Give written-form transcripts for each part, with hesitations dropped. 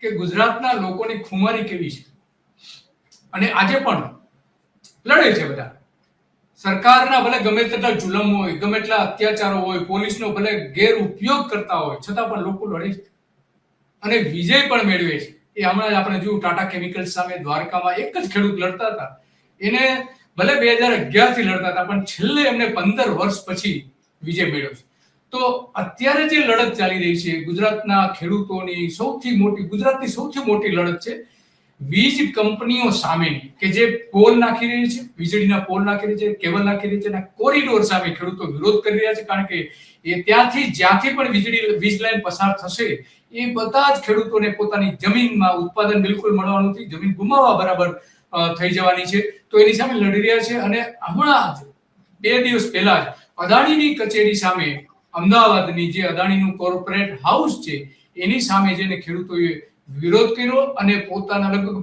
કે ગુજરાતના લોકોની ખુમારી કેવી છે અને આજે પણ લડે છે બધા. સરકારના ભલે ગમે તેટલા જુલમ હોય, ગમે તેટલા અત્યાચારો હોય, પોલીસનો ભલે ગેરઉપયોગ કરતા હોય, છતાં પણ લોકો લડે છે અને વિજય પણ મેળવે છે. એ હમણાં જ આપણે જોયું ટાટા કેમિકલ્સ સામે દ્વારકામાં એક જ ખેડૂત લડતા હતા. એને ભલે 2011 થી લડતા હતા, પણ છેલ્લે એમને 15 વર્ષ પછી વિજય મેળવ્યો છે. તો અત્યારે જે લડત ચાલી રહી છે ગુજરાતના ખેડૂતોની ગુજરાતની સૌથી મોટી લડત છે વીજ કંપનીઓ સામેની, કે જે પોલ નાખી રહી છે, વીજળીના પોલ નાખી રહી છે, કેબલ નાખી રહી છે અને કોરિડોર સામે ખેડૂતો વિરોધ કરી રહ્યા છે. કારણ કે એ જ્યાંથી પણ વીજ લાઈન પસાર થશે એ બધા જ ખેડૂતોને પોતાની જમીનમાં ઉત્પાદન બિલકુલ મળવાનું નથી, જમીન ગુમાવવા બરાબર થઈ જવાની છે. તો એની સામે લડી રહ્યા છે. અને હમણાં જ 2 દિવસ પહેલા જ અદાણીની કચેરી સામે, અમદાવાદની જે અદાણીનું કોર્પોરેટ હાઉસ છે એની સામે જઈને ખેડૂતોએ વિરોધ કર્યો અને પોતાના લગભગ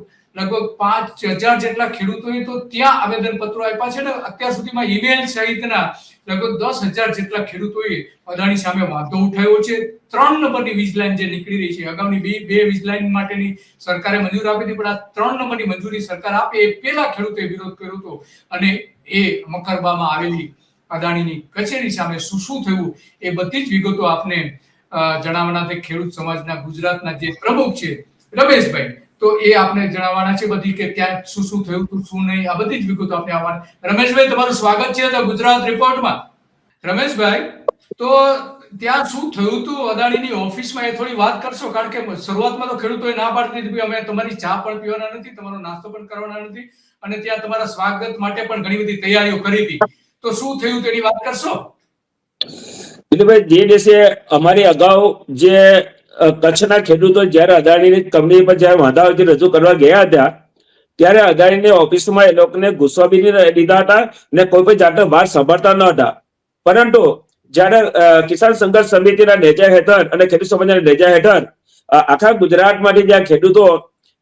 5000 જેટલા ખેડૂતોએ તો ત્યાં આવેદન પત્રો આપ્યા છે. ને અત્યાર સુધીમાં ઈમેલ સહિતના લગભગ 10,000 જેટલા ખેડૂતોએ અદાણી સામે વાંધો ઉઠાવ્યો છે. 3 નંબરની વીજ લાઈન જે નીકળી રહી છે, અગાઉની બે વીજ લાઈન માટેની સરકારે મંજૂરી આપી હતી, પણ આ 3 નંબરની મંજૂરી સરકાર આપે એ પહેલા ખેડૂતોએ વિરોધ કર્યો હતો. અને એ મકરબામાં આવેલી અદાણીની કચેરી સામે શું થયું એ બધી જ વિગતો આપને જણાવવાના છે ખેડૂત સમાજના ગુજરાતના જે પ્રમુખ છે રમેશભાઈ, તો એ આપને જણાવવાના છે બધી, કે ત્યાં શું થયું હતું, શું નહીં, આ બધી જ વિગતો આપને આવવાની. રમેશભાઈ, તમારું સ્વાગત છે ગુજરાત રિપોર્ટમાં. રમેશભાઈ, તો ત્યાં શું થયું હતું અદાણીની ઓફિસમાં એ થોડી વાત કરશો? કારણ કે શરૂઆતમાં તો ખેડૂતોએ ના પાડતી હતી, અમે તમારી ચા પણ પીવાના નથી, તમારો નાસ્તો પણ કરવાના નથી, અને ત્યાં તમારા સ્વાગત માટે પણ ઘણી બધી તૈયારીઓ કરી હતી. તો શું થયું તેની વાત કરશો? ભાઈ, જે દિવસે અમારી અગાઉ જે કચ્છના ખેડૂતો જયારે અદાણીની કંપની પર જયારે વાંધાઓ રજૂ કરવા ગયા હતા, ત્યારે અદાણીની ઓફિસમાં એ લોકોને ગુસ્સો બી લીધા હતા ને કોઈ પણ જાતનો વાત સાંભળતા ન હતા. પરંતુ જયારે કિસાન સંઘર્ષ સમિતિના નેજા હેઠળ અને ખેડૂત સમાજના નેજા હેઠળ આખા ગુજરાતમાંથી જ્યાં ખેડૂતો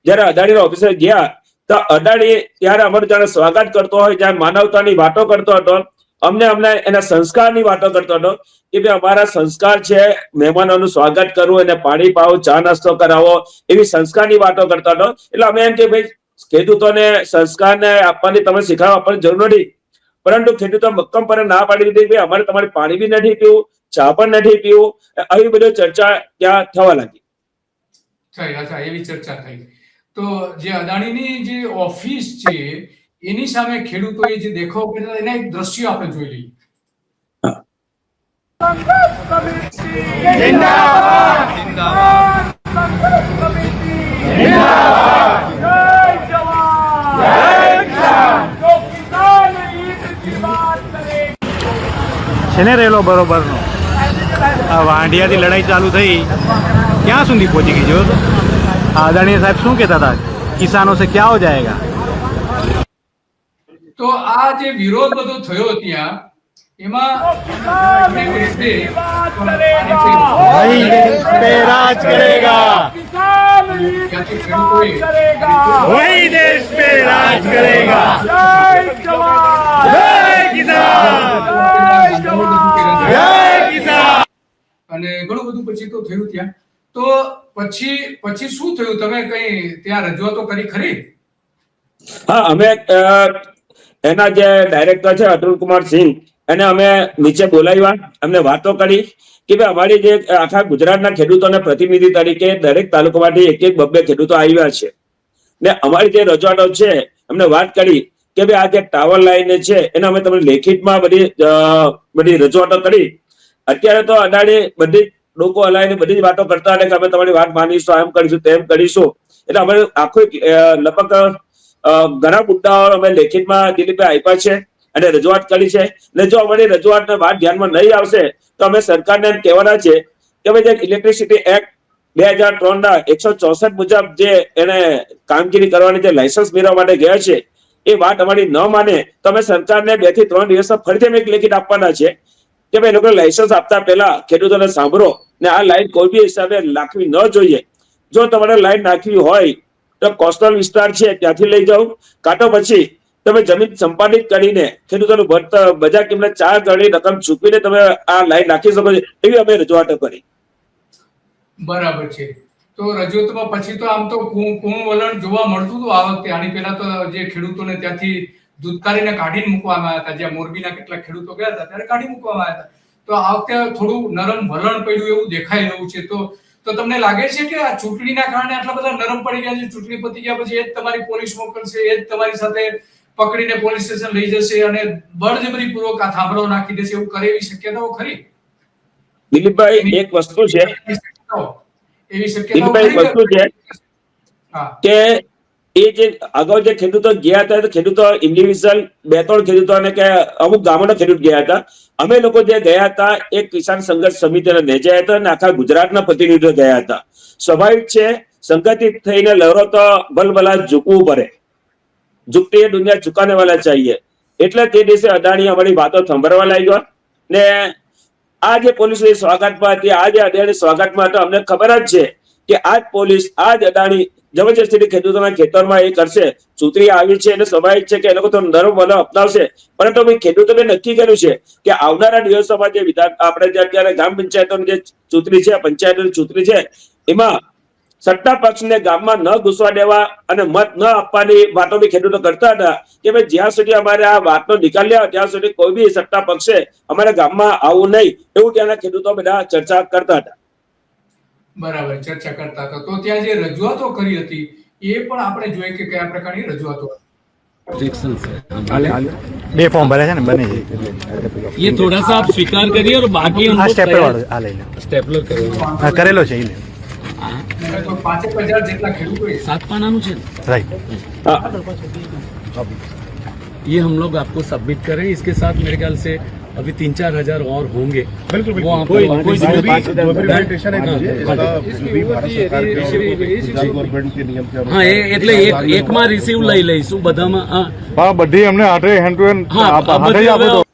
જયારે અદાણીની ઓફિસે ગયા, તો અદાણી ત્યારે અમારું જયારે સ્વાગત કરતો હોય, જયારે માનવતાની વાતો કરતો હતો, અમને એના સંસ્કારની વાતો કરતો હતો કે ભાઈ અમારા સંસ્કાર છે મહેમાનોનું સ્વાગત કરવું, એને પાણી પાવો, ચા નાસ્તો કરાવો, એવી સંસ્કારની વાતો કરતો હતો. એટલે અમે એમ કે ભાઈ ખેડૂતોને સંસ્કારને આપવાની તમે શીખવા આપવાની જરૂર નથી, પરંતુ ખેડૂતો મક્કમપણે ના પાડી દીધી કે અમારે તમારે પાણી બી નથી પીવું, ચા પણ નથી પીવું. આવી બધી ચર્ચા ત્યાં થવા લાગી. એવી ચર્ચા થઈ. તો જે અદાણીની જે ઓફિસ છે એની સામે ખેડૂતોએ જે દેખાવ કર્યો એના એક દ્રશ્ય આપણે જોઈ લઈએ. છે ને રેલો બરોબરનો આ વાંઢિયાથી લડાઈ ચાલુ થઈ ક્યાં સુધી પહોંચી ગઈ? જો અદાણી સાહેબ શું કહેતા હતા, કિસાનો સે ક્યાં હો જાયેગા? તો આ જે વિરોધ બધો થયો ત્યાં, એમાં રાજ કરેગા, વહી દેશ पे राज करेगा, जय जवान जय किसान, जय किसान. અને ઘણું બધું પછી તો થયું ત્યાં. તો પછી શું થયું? તમે કઈ ત્યાં રજૂઆતો કરી ખરી? હા, અમે એના જે ડાયરેક્ટર છે અતુલ કુમાર સિંહ, એને અમે નીચે બોલાવ્યા, અમને વાતો કરી કે ભાઈ અમારી જે આખા ગુજરાતના ખેડૂતોના પ્રતિનિધિ તરીકે દરેક તાલુકામાંથી એક બબ્બે ખેડૂતો આવ્યા છે ને અમારી જે રજૂઆતો છે અમને વાત કરી કે ભાઈ આ જે ટાવર લાઈન છે એને અમે તમને લેખિતમાં બધી રજૂઆતો કરી. અત્યારે તો અદાણી બધી લોકો હલાવીને બધી જ વાતો કરતા હતા કે અમે તમારી વાત માનીશું, આમ કરીશું, તેમ કરીશું. એટલે અમે આખું લગભગ ઘણા મુદ્દાઓ અમે લેખિતમાં દિલીપભાઈ આપ્યા છે અને રજૂઆત કરી છે. ને જો અમારી રજૂઆતને વાત ધ્યાનમાં નહીં આવશે તો અમે સરકારને એમ કહેવાના છે કે ભાઈ જે ઇલેક્ટ્રિસિટી એક્ટ 2003 164 મુજબ જે એને કામગીરી કરવાની જે લાયસન્સ મેળવવા માટે ગયા છે, એ વાત અમારી ન માને તો અમે સરકારને 2 થી 3 દિવસમાં ફરીથી અમે એક લેખિત આપવાના છે કે ભાઈ લોકો લાયસન્સ આપતા પહેલા ખેડૂતોને સાંભળો ને આ લાઈન કોઈ બી હિસાબે નાખવી ન જોઈએ. જો તમારે લાઈન નાખવી હોય તો કોસ્ટલ વિસ્તાર છે ત્યાંથી લઈ જાઓ, કાં તો પછી તમે જમીન સંપાદિત કરીને ખેડૂતોનું બજાર કિંમત 4 ગણી રકમ ચૂકવીને તમે આ લાઈન નાખી શકો છો, એવી અમે રજૂઆતો કરી. બરાબર છે. તો તો રજૂઆતમાં પછી તો આમ તો કુણું વલણ જોવા મળતું હતું આ વખતે. આની પહેલા તો જે ખેડૂતોને ત્યાંથી દૂધકારીને કાઢીને મૂકવામાં આવ્યા હતા, જ્યાં મોરબીના કેટલાક ખેડૂતો ગયા હતા ત્યારે કાઢી મૂકવામાં આવ્યા હતા. તો આ વખતે થોડું નરમ વલણ પડ્યું એવું દેખાઈ રહ્યું છે. તો તમને લાગે છે કે આ ચૂંટણીના કારણે આટલા બધા નરમ પડી ગયા છે? ચૂંટણી પતી ગયા પછી એ જ તમારી પોલીસ મોકલશે, એ જ તમારી સાથે પકડીને પોલીસ સ્ટેશન લઈ જશે અને બળજબરી પૂર્વક આ થાંભલો નાખી દેશે, એવું કરે એવી શક્યતાઓ ખરી? દિલીપભાઈ, એક વસ્તુ છે, એવી શક્યતાઓ દિલીપભાઈ, એક વસ્તુ છે કે એ જે અગાઉ જે ખેડૂતો ગયા હતા, ખેડૂતો ઇન્ડિવિજ્યુઅલ 2-3 ખેડૂતો અને કે અમુક ગામોના ખેડૂત ગયા હતા. અમે લોકો જે ગયા હતા એ કિસાન સંઘર્ષ સમિતિના નેજા હતા અને આખા ગુજરાતના પ્રતિનિધિઓ ગયા હતા. સ્વાભાવિક છે, સંગઠિત થઈને લહેરો તો ભલભલા ઝૂકવું પડે, ઝૂકતી એ દુનિયા ઝુકાને વાલા ચાહીએ. એટલે તે દિવસે અદાણી અમારી વાતો સાંભળવા લાગ્યો ને આ જે પોલીસની સ્વાગતમાં હતી, આ જે અદાણી સ્વાગતમાં હતો, અમને ખબર જ છે કે આ જ પોલીસ, આ જ અદાણી જબરજસ્તી ખેડૂતોના ખેતરમાં એ કરશે. ચૂંટણી આવી છે એટલે સ્વાભાવિક છે કે એ લોકો તો નરમ વલણ અપનાવશે. પરંતુ ખેડૂતોને નક્કી કર્યું છે કે આવનારા દિવસોમાં જે આપણે અત્યારે ગ્રામ પંચાયતોની જે ચૂંટણી છે, પંચાયતોની ચૂંટણી છે, એમાં સત્તા પક્ષને ગામમાં ન ઘૂસવા દેવા અને મત ન આપવાની વાતો બી ખેડૂતો કરતા હતા કે ભાઈ જ્યાં સુધી અમારે આ વાતનો નિકાલ લેવા ત્યાં સુધી કોઈ બી સત્તા પક્ષે અમારા ગામમાં આવવું નહીં, એવું ત્યાંના ખેડૂતો બધા ચર્ચા કરતા હતા. બરાબર, ચર્ચા કરતા હતા. તો ત્યાં જે રજૂઆતો કરી હતી એ પણ આપણે જોઈએ કે કયા પ્રકારની રજૂઆતો બે ફોર્મ ભરે છે ને બને છે. ये थोड़ा सा आप स्वीकार करिए और बाकी हम આ लोग સ્ટેપલર વાળો આ લઈ લે, स्टेपलर करेंगे. હા કરેલો છે એ લે, તો 5,000 જેટલા ખેડૂતો 7 પાનાનું છે. રાઈટ. હા, ये हम लोग आपको सबमिट करें. इसके साथ मेरे ख्याल से अभी 3-4 हजार और होंगे. बिल्कुल वो आप कोई लोग- डॉक्यूमेंटेशन है भी भारत सरकार के गवर्नमेंट के नियम के હા એટલે એકમાં રિસીવ લઈ લઈશું બધામાં. હા हाँ बड्डी हमने हाथे हैंड टू हैंड हाँ, आप अब हाथे ही आप अब-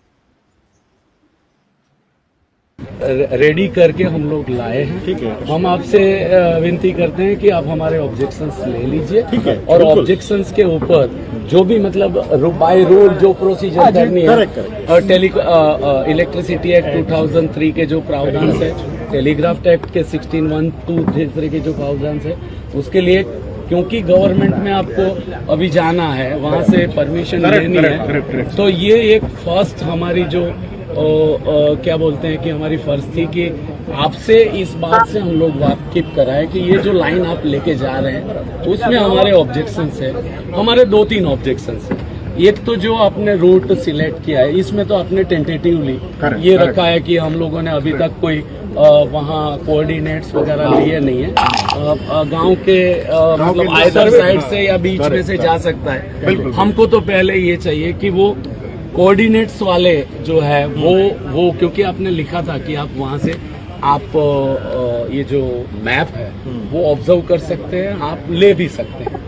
रेडी करके हम लोग लाए हैं. ठीक है. हम आपसे विनती करते हैं कि आप हमारे ऑब्जेक्शंस ले लीजिए. ठीक है, और बिल्कुल. ऑब्जेक्शंस के ऊपर जो भी मतलब बाय रूल जो प्रोसीजर करनी है, correct. और इलेक्ट्रिसिटी एक्ट 2003 के जो प्रावधान है, टेलीग्राफ एक्ट के 16(1)(2)(3) के जो प्रावधान है, उसके लिए क्योंकि गवर्नमेंट में आपको अभी जाना है, वहाँ से परमिशन Correct, लेनी correct, correct, है. correct. तो ये एक फर्स्ट हमारी जो क्या बोलते हैं कि हमारी फर्ज थी कि आपसे इस बात से हम लोग वाकिफ कराएं कि ये जो लाइन आप लेके जा रहे हैं उसमें हमारे ऑब्जेक्शंस है. हमारे 2-3 ऑब्जेक्शंस है. एक तो जो आपने रूट सिलेक्ट किया है, इसमें तो आपने टेंटेटिवली Correct, ये correct. रखा है कि हम लोगों ने अभी तक कोई वहाँ कोऑर्डिनेट्स वगैरह लिए नहीं है. गांव के मतलब के आइदर सर्वे- साइड से या बीच में Correct, से जा सकता है. बिल्कुल. हमको तो पहले ये चाहिए कि वो कोऑर्डिनेट्स वाले जो है वो क्योंकि आपने लिखा था कि आप वहां से आप ये जो मैप है वो ऑब्जर्व कर सकते हैं, आप ले भी सकते हैं.